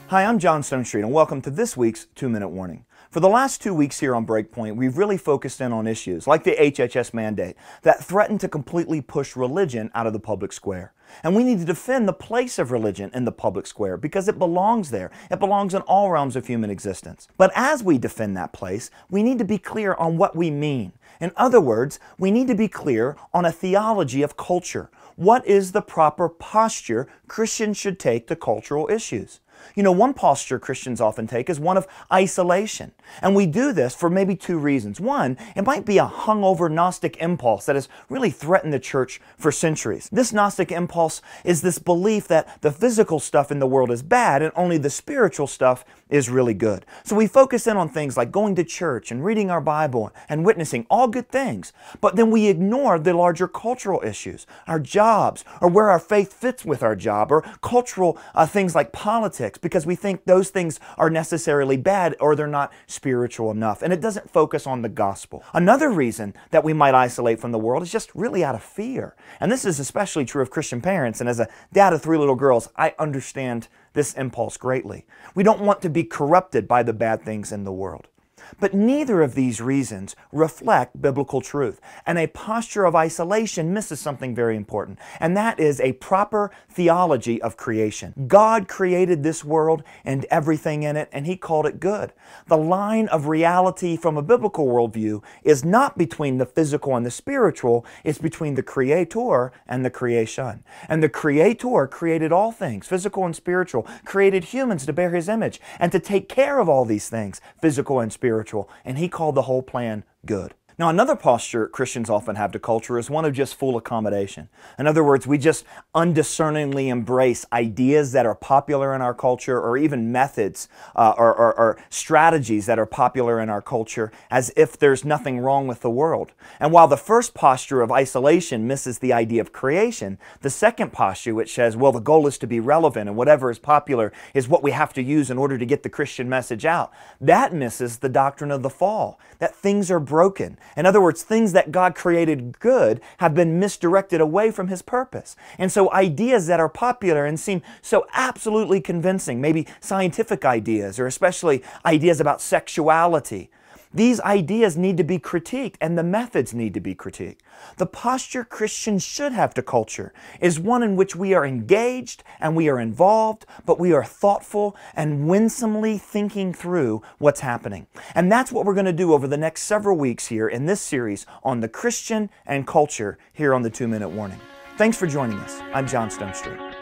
Hi, I'm John Stonestreet, and welcome to this week's 2-Minute Warning. For the last 2 weeks here on Breakpoint, we've really focused in on issues like the HHS mandate that threaten to completely push religion out of the public square. And we need to defend the place of religion in the public square because it belongs there. It belongs in all realms of human existence. But as we defend that place, we need to be clear on what we mean. In other words, we need to be clear on a theology of culture. What is the proper posture Christians should take to cultural issues? You know, one posture Christians often take is one of isolation. And we do this for maybe two reasons. One, it might be a hungover Gnostic impulse that has really threatened the church for centuries. This Gnostic impulse is this belief that the physical stuff in the world is bad and only the spiritual stuff is really good. So we focus in on things like going to church and reading our Bible and witnessing, all good things. But then we ignore the larger cultural issues, our jobs, or where our faith fits with our job, or cultural things like politics, because we think those things are necessarily bad or they're not spiritual enough. And it doesn't focus on the gospel. Another reason that we might isolate from the world is just really out of fear. And this is especially true of Christian parents. And as a dad of 3 little girls, I understand this impulse greatly. We don't want to be corrupted by the bad things in the world. But neither of these reasons reflect biblical truth. And a posture of isolation misses something very important. And that is a proper theology of creation. God created this world and everything in it, and He called it good. The line of reality from a biblical worldview is not between the physical and the spiritual, it's between the Creator and the creation. And the Creator created all things, physical and spiritual, created humans to bear His image and to take care of all these things, physical and spiritual. And He called the whole plan good. Now, another posture Christians often have to culture is one of just full accommodation. In other words, we just undiscerningly embrace ideas that are popular in our culture, or even methods or strategies that are popular in our culture, as if there's nothing wrong with the world. And while the first posture of isolation misses the idea of creation, the second posture, which says, well, the goal is to be relevant and whatever is popular is what we have to use in order to get the Christian message out, that misses the doctrine of the fall, that things are broken. In other words, things that God created good have been misdirected away from His purpose. And so ideas that are popular and seem so absolutely convincing, maybe scientific ideas, or especially ideas about sexuality, these ideas need to be critiqued, and the methods need to be critiqued. The posture Christians should have to culture is one in which we are engaged and we are involved, but we are thoughtful and winsomely thinking through what's happening. And that's what we're going to do over the next several weeks here in this series on the Christian and culture here on the 2-Minute Warning. Thanks for joining us. I'm John Stonestreet.